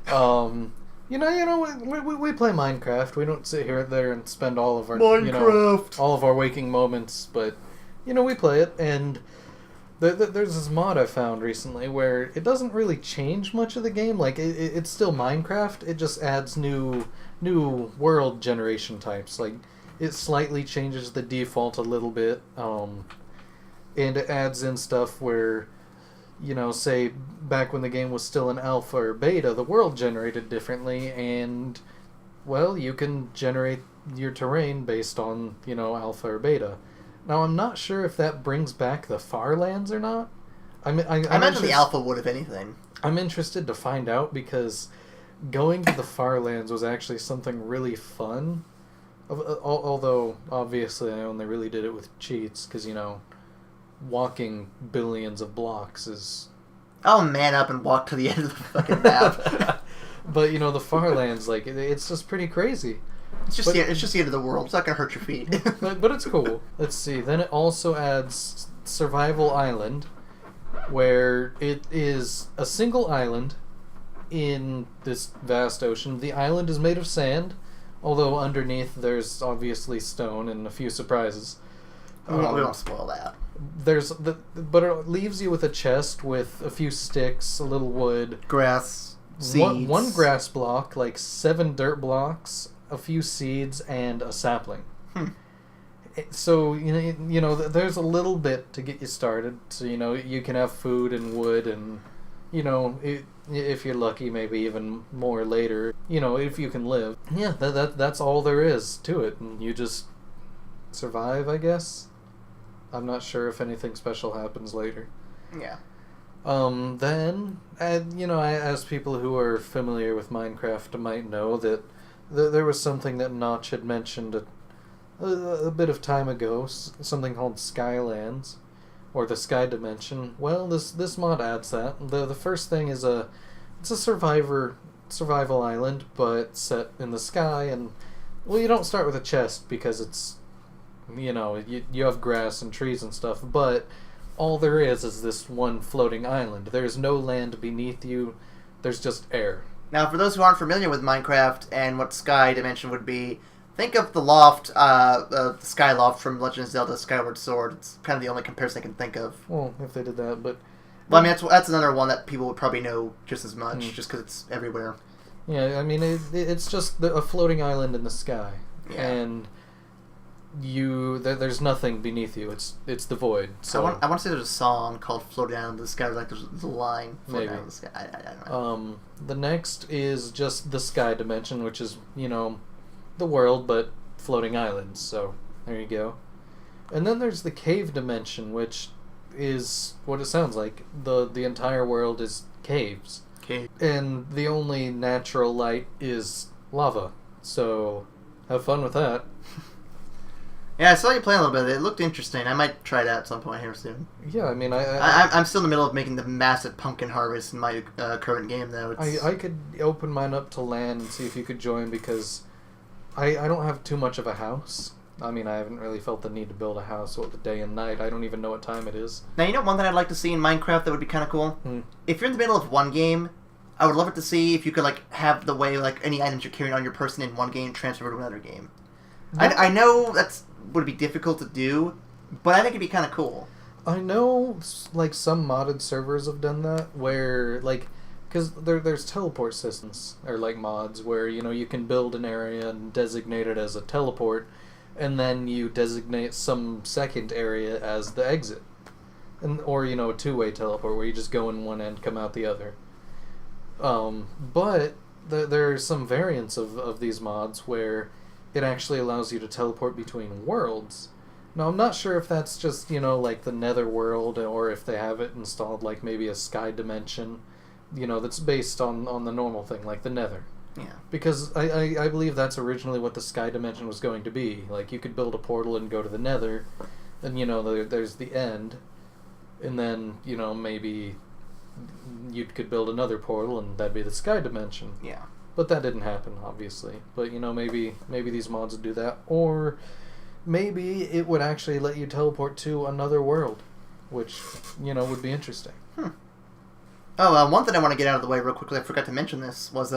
We play Minecraft. We don't sit here there and spend all of our all of our waking moments, but we play it, and There's this mod I found recently where it doesn't really change much of the game. Like, it's still Minecraft. It just adds new world generation types. Like, it slightly changes the default a little bit. And it adds in stuff where, say, back when the game was still in alpha or beta, the world generated differently. And, well, you can generate your terrain based on, alpha or beta. Now, I'm not sure if that brings back the Farlands or not. I imagine the alpha would, if anything. I'm interested to find out, because going to the Farlands was actually something really fun. Although, obviously, I only really did it with cheats, because, walking billions of blocks is... I'll man up and walk to the end of the fucking map. But, the Farlands, like, it's just pretty crazy. It's just the end of the world. It's not going to hurt your feet. but it's cool. Let's see. Then it also adds Survival Island, where it is a single island in this vast ocean. The island is made of sand, although underneath there's obviously stone and a few surprises. We don't spoil that. But it leaves you with a chest with a few sticks, a little wood, grass, seeds. One grass block, like 7 dirt blocks, a few seeds, and a sapling. So, there's a little bit to get you started. So, you can have food and wood and, if you're lucky, maybe even more later, if you can live. Yeah, that's all there is to it. And you just survive, I guess. I'm not sure if anything special happens later. Yeah. Then, as people who are familiar with Minecraft might know, that there was something that Notch had mentioned a bit of time ago, something called Skylands, or the Sky Dimension. Well, this mod adds that. The first thing is it's a survival island, but set in the sky, and, well, you don't start with a chest because it's, you have grass and trees and stuff, but all there is this one floating island. There's no land beneath you, there's just air. Now, for those who aren't familiar with Minecraft and what Sky Dimension would be, think of the loft, the Sky Loft from Legend of Zelda Skyward Sword. It's kind of the only comparison I can think of. Well, if they did that, but... Well, I mean, that's another one that people would probably know just as much, just because it's everywhere. Yeah, I mean, it's just a floating island in the sky. Yeah. And there's nothing beneath you. It's the void. So I want to say there's a song called "Float Down to the Sky." Like there's a line. Float maybe. Down to the sky. I don't know. The next is just the Sky Dimension, which is the world but floating islands. So there you go. And then there's the Cave Dimension, which is what it sounds like. The entire world is caves. Cave. And the only natural light is lava. So have fun with that. Yeah, I saw you play a little bit of it. It looked interesting. I might try it out at some point here soon. Yeah, I mean, I'm still in the middle of making the massive pumpkin harvest in my current game, though. I could open mine up to LAN and see if you could join, because I don't have too much of a house. I mean, I haven't really felt the need to build a house the day and night. I don't even know what time it is. Now, you know one that I'd like to see in Minecraft that would be kind of cool? If you're in the middle of one game, I would love it to see if you could have the way any items you're carrying on your person in one game transfer to another game. I know would be difficult to do, but I think it'd be kind of cool. I know, some modded servers have done that, where, because there's teleport systems, or, mods, where, you can build an area and designate it as a teleport, and then you designate some second area as the exit. Or, a two-way teleport, where you just go in one end, come out the other. But there are some variants of these mods where it actually allows you to teleport between worlds. Now, I'm not sure if that's just, the Nether world, or if they have it installed maybe a Sky Dimension, that's based on the normal thing, like the Nether. Yeah. Because I believe that's originally what the Sky Dimension was going to be. You could build a portal and go to the Nether, and, there's the end, and then, maybe you could build another portal, and that'd be the Sky Dimension. Yeah. But that didn't happen, obviously. But, maybe these mods would do that. Or maybe it would actually let you teleport to another world, which, would be interesting. Oh, one thing I want to get out of the way real quickly, I forgot to mention this, was...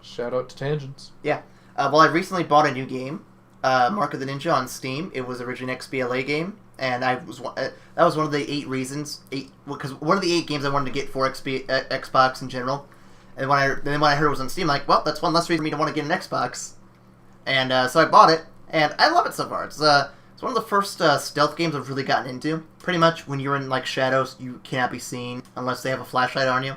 Shout out to Tangents. Yeah. Well, I recently bought a new game, Mark of the Ninja on Steam. It was originally an XBLA game. and that was one of the 8 reasons. Because one of the 8 games I wanted to get for Xbox in general. And then when I heard it was on Steam, I'm like, well, that's one less reason for me to want to get an Xbox. And so I bought it, and I love it so far. It's one of the first stealth games I've really gotten into. Pretty much, when you're in like shadows, you cannot be seen unless they have a flashlight on you.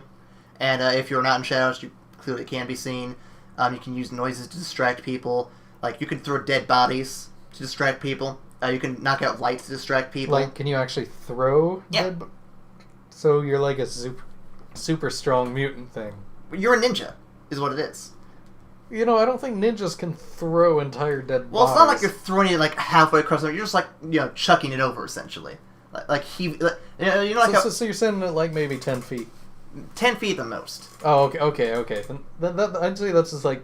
And if you're not in shadows, you clearly can be seen. You can use noises to distract people. Like, you can throw dead bodies to distract people. You can knock out lights to distract people. Like, can you actually throw dead? So you're like a super strong mutant thing. You're a ninja, is what it is. You know, I don't think ninjas can throw entire dead bodies. Well, it's not like you're throwing it like halfway across. You're just like, chucking it over, essentially. So you're sending it like maybe 10 feet. 10 feet the most. Oh, okay. Then I'd say that's just like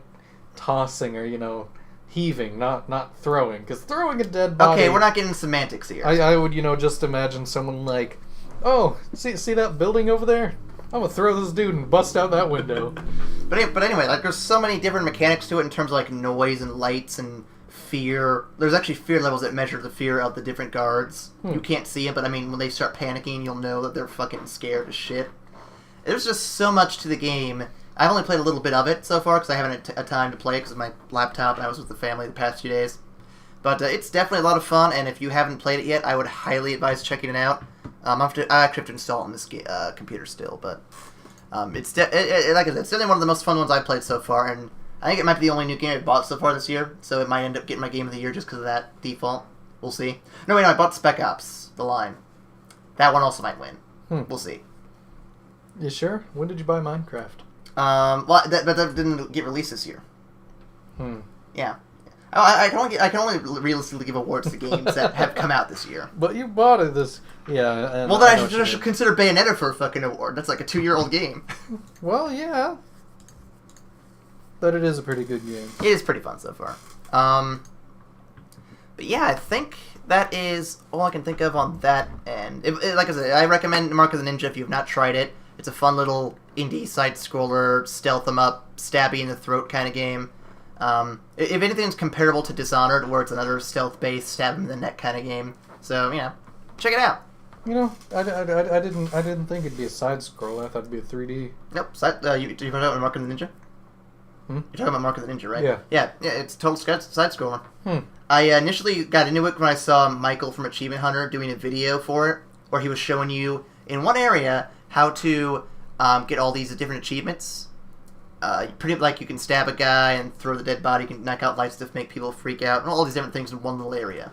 tossing or, heaving, not throwing. Because throwing a dead body... Okay, we're not getting semantics here. I would, just imagine someone like, oh, see that building over there? I'm gonna throw this dude and bust out that window. But anyway, like, there's so many different mechanics to it in terms of, like, noise and lights and fear. There's actually fear levels that measure the fear of the different guards. You can't see it, but, I mean, when they start panicking, you'll know that they're fucking scared as shit. There's just so much to the game. I've only played a little bit of it so far, because I haven't had time to play it because of my laptop, and I was with the family the past few days. But it's definitely a lot of fun, and if you haven't played it yet, I would highly advise checking it out. I actually have to install it on this computer still, but like I said, it's definitely one of the most fun ones I've played so far, and I think it might be the only new game I've bought so far this year, so it might end up getting my Game of the Year just because of that default. We'll see. No, I bought Spec Ops: The Line. That one also might win. We'll see. You sure? When did you buy Minecraft? Well, that didn't get released this year. Yeah. I can only realistically give awards to games that have come out this year. But you bought it this... Yeah. Well, then I should consider Bayonetta for a fucking award. That's like a 2-year-old game. Well, yeah. But it is a pretty good game. It is pretty fun so far. But yeah, I think that is all I can think of on that end. Like I said, I recommend Mark of the Ninja if you have not tried it. It's a fun little indie side-scroller, stealth 'em up, stab you in the throat kind of game. If anything's comparable to Dishonored, where it's another stealth-based, stab him in the neck kind of game. So, check it out. I didn't think it'd be a side-scroller. I thought it'd be a 3D. Nope. You talking about Mark of the Ninja? You're talking about Mark of the Ninja, right? Yeah. Yeah, it's a total side-scroller. I initially got into it when I saw Michael from Achievement Hunter doing a video for it, where he was showing you, in one area, how to get all these different achievements. Pretty like you can stab a guy and throw the dead body, you can knock out lights to make people freak out, and all these different things in one little area.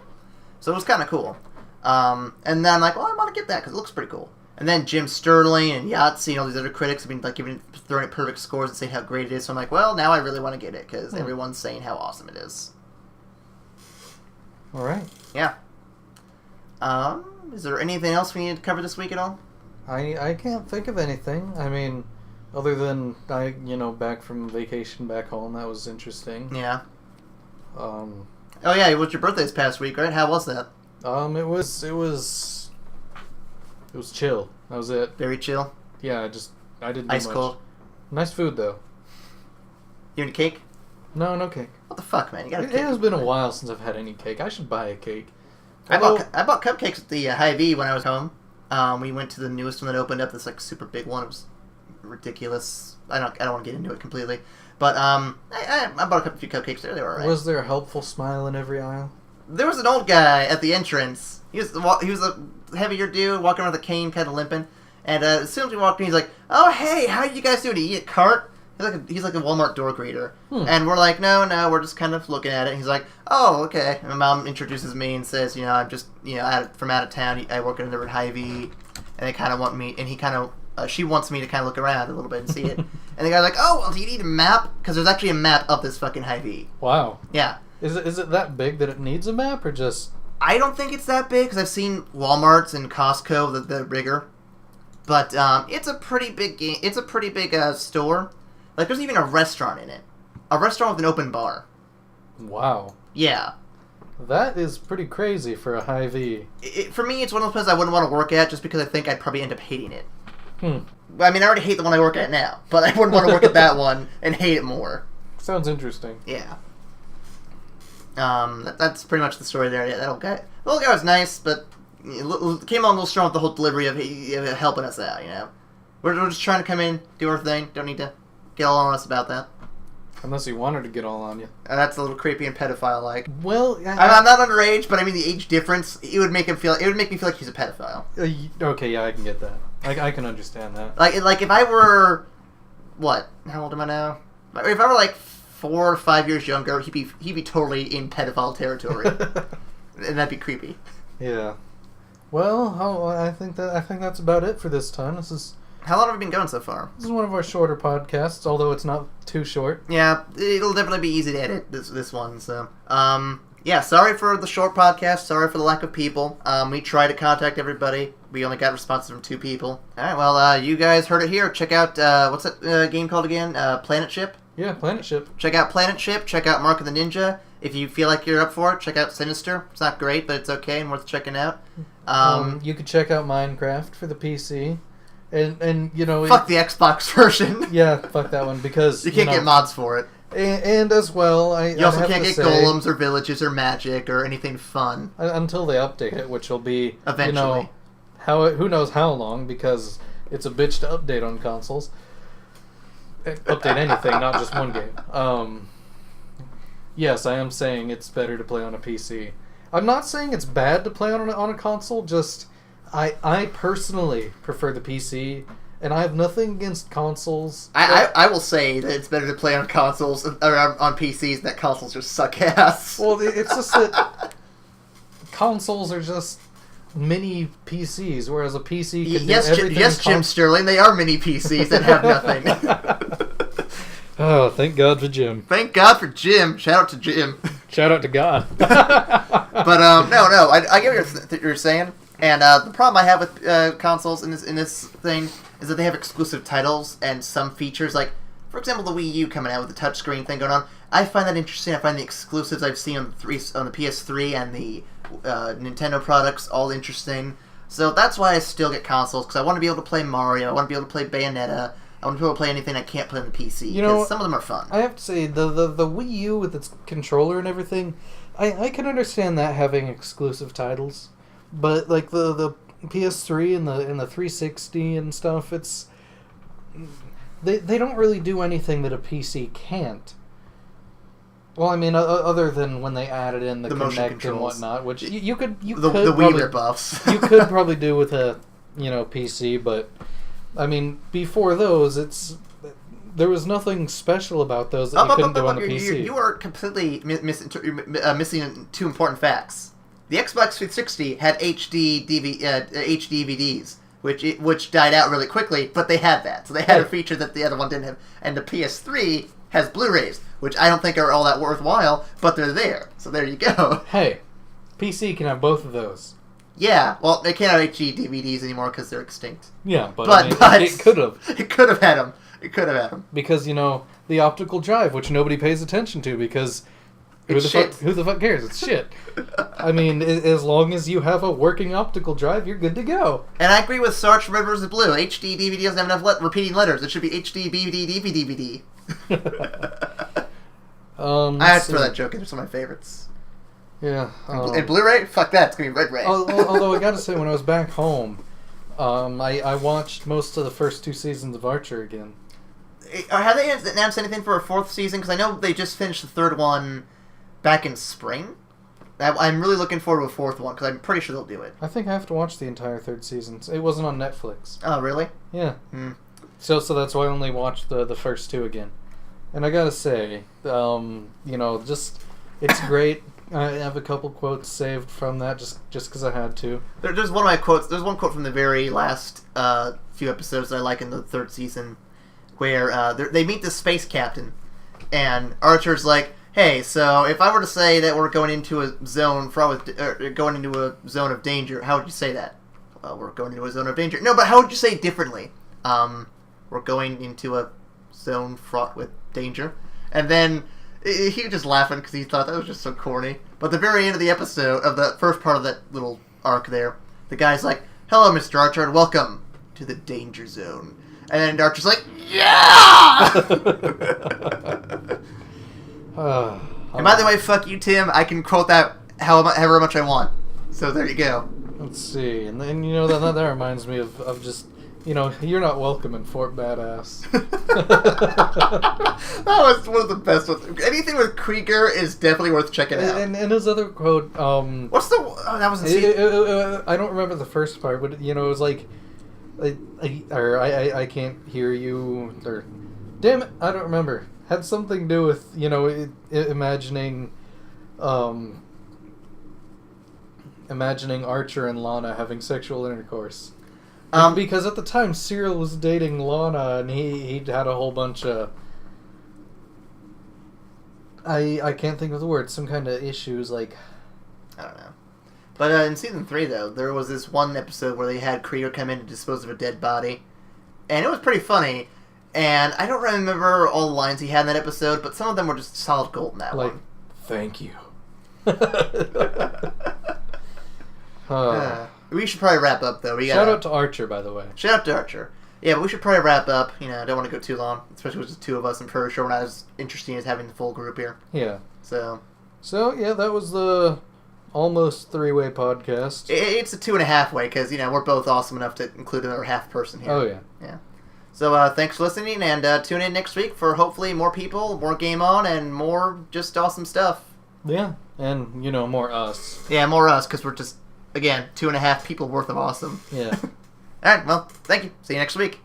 So it was kind of cool. And then I'm like, well, I want to get that because it looks pretty cool. And then Jim Sterling and Yahtzee and all these other critics have been like throwing it perfect scores and saying how great it is. So I'm like, well, now I really want to get it because everyone's saying how awesome it is. All right. Yeah. Is there anything else we need to cover this week at all? I can't think of anything. I mean, other than back from vacation back home, that was interesting. Yeah. Oh yeah, it was your birthday this past week, right? How was that? It was chill. That was it. Very chill. Yeah, I didn't do Ice much. cold. Nice food though. You want a cake? No cake. What the fuck, man? You got a cake. It has been a while since I've had any cake. I should buy a cake. I bought cupcakes at the Hy-Vee when I was home. We went to the newest one that opened up. This like super big one. It was ridiculous. I don't want to get into it completely, but I bought a few cupcakes there. They were alright. Was there a helpful smile in every aisle? There was an old guy at the entrance. He was a heavier dude walking around with a cane, kind of limping. And as soon as we walked in, he's like, "Oh hey, how you guys doing? Do you eat a cart?" He's like a Walmart door greeter. And we're like, no, we're just kind of looking at it. And he's like, oh, okay. And my mom introduces me and says, I'm just, from out of town. I work at Hy-Vee, and they kind of want me, and he kind of, she wants me to kind of look around a little bit and see it. And the guy's like, oh, well, do you need a map? Because there's actually a map of this fucking Hy-Vee. Wow. Yeah. Is it that big that it needs a map, or just? I don't think it's that big, because I've seen Walmarts and Costco that are bigger. But it's a pretty big game. It's a pretty big store. Like, there's even a restaurant in it. A restaurant with an open bar. Wow. Yeah. That is pretty crazy for a Hy-Vee. For me, it's one of those places I wouldn't want to work at just because I think I'd probably end up hating it. I mean, I already hate the one I work at now, but I wouldn't want to work at that one and hate it more. Sounds interesting. Yeah. That's pretty much the story there. Yeah, the old guy was nice, but, came on a little strong with the whole delivery of helping us out, you know. We're just trying to come in, do our thing. Don't need to get all on us about that. Unless he wanted to get all on you. That's a little creepy and pedophile-like. Well, I'm not underage, but I mean the age difference. It would make me feel like he's a pedophile. Okay, yeah, I can get that. I can understand that. Like if I were, what? How old am I now? If I were like 4 or 5 years younger, he'd be totally in pedophile territory, and that'd be creepy. Yeah. Well, I think that's about it for this time. How long have we been going so far? This is one of our shorter podcasts, although it's not too short. Yeah, it'll definitely be easy to edit this one. So, yeah, sorry for the short podcast. Sorry for the lack of people. We tried to contact everybody. We only got responses from 2 people. All right, well, you guys heard it here. Check out what's that game called again? Planet Ship. Yeah, Planet Ship. Check out Planet Ship. Check out Mark of the Ninja. If you feel like you're up for it, check out Sinister. It's not great, but it's okay and worth checking out. You could check out Minecraft for the PC. And you know... Fuck the Xbox version. Yeah, fuck that one, because... You can't get mods for it. And as well, you also can't get golems or villages or magic or anything fun. Until they update it, which will be... Eventually. Who knows how long, because it's a bitch to update on consoles. Update anything, not just one game. Yes, I am saying it's better to play on a PC. I'm not saying it's bad to play on a console, just... I personally prefer the PC, and I have nothing against consoles. I will say that it's better to play on consoles or on PCs, that consoles just suck ass. Well, it's just that consoles are just mini PCs, whereas a PC can do everything. Yes, Jim Sterling, they are mini PCs that have nothing. Oh, thank God for Jim. Thank God for Jim. Shout out to Jim. Shout out to God. But no, I get what you're saying. And the problem I have with consoles in this thing is that they have exclusive titles and some features, like, for example, the Wii U coming out with the touchscreen thing going on. I find that interesting. I find the exclusives I've seen on the PS3 and the Nintendo products all interesting. So that's why I still get consoles, because I want to be able to play Mario, I want to be able to play Bayonetta, I want to be able to play anything I can't play on the PC, because some of them are fun. I have to say, the Wii U with its controller and everything, I can understand that having exclusive titles. But like the PS3 and the 360 and stuff, it's they don't really do anything that a PC can't. Well, I mean, other than when they added in the Kinect and whatnot, which you could the Wii ripoffs. You could probably do with a PC, but I mean, before those, there was nothing special about those that you couldn't do on the PC. You are completely missing 2 important facts. The Xbox 360 had HD DVDs, which died out really quickly, but they had that. So they had a feature that the other one didn't have. And the PS3 has Blu-rays, which I don't think are all that worthwhile, but they're there. So there you go. Hey, PC can have both of those. Yeah, well, they can't have HD DVDs anymore because they're extinct. Yeah, but I mean, it could have. It could have had them. It could have had them. Because, the optical drive, which nobody pays attention to because... Who the fuck cares? It's shit. I mean, as long as you have a working optical drive, you're good to go. And I agree with Sarge from Red vs. Blue. HD DVD doesn't have enough repeating letters. It should be HD DVD. I have to throw that joke in. It's one of my favorites. Yeah. And Blu-ray? Fuck that. It's going to be red. Although I gotta say, when I was back home, I watched most of the first 2 seasons of Archer again. Have they announced anything for a 4th season? Because I know they just finished the 3rd one back in spring. I'm really looking forward to a 4th one, because I'm pretty sure they'll do it. I think I have to watch the entire 3rd season. It wasn't on Netflix. Oh, really? Yeah. So that's why I only watched the first 2 again. And I gotta say, just, it's great. I have a couple quotes saved from that, just because I had to. There's one of my quotes. There's one quote from the very last few episodes that I like in the 3rd season, where they meet the space captain, and Archer's like, "Hey, so if I were to say that we're going into a zone going into a zone of danger, how would you say that?" "Well, we're going into a zone of danger." "No, but how would you say it differently?" "We're going into a zone fraught with danger." And then he was just laughing because he thought that was just so corny. But at the very end of the episode, of the first part of that little arc there, the guy's like, "Hello, Mr. Archer, and welcome to the danger zone." And then Archer's like, "Yeah!" And by the way, fuck you, Tim. I can quote that however much I want. So there you go. Let's see, and then that reminds me of just you're not welcome in Fort Badass. That was one of the best ones. Anything with Krieger is definitely worth checking out. And his other quote, what's the? Oh, that was the I don't remember the first part, but it was like, I can't hear you, or damn it, I don't remember. Had something to do with imagining Archer and Lana having sexual intercourse. Because at the time, Cyril was dating Lana, and he'd had a whole bunch of... I can't think of the word. Some kind of issues, like... I don't know. But in Season 3, though, there was this one episode where they had Krieger come in to dispose of a dead body. And it was pretty funny. And I don't remember all the lines he had in that episode, but some of them were just solid gold in that one. Like, thank you. We should probably wrap up, though. Shout out to Archer, by the way. Shout out to Archer. Yeah, but we should probably wrap up. I don't want to go too long, especially with just two of us. I'm pretty sure we're not as interesting as having the full group here. Yeah. So yeah, that was the almost three-way podcast. It's a 2.5 way, because, we're both awesome enough to include another half person here. Oh, yeah. Yeah. So, thanks for listening, and tune in next week for hopefully more people, more Game On, and more just awesome stuff. Yeah, and, more us. Yeah, more us, because we're just... Again, 2.5 people worth of awesome. Yeah. Alright, well, thank you. See you next week.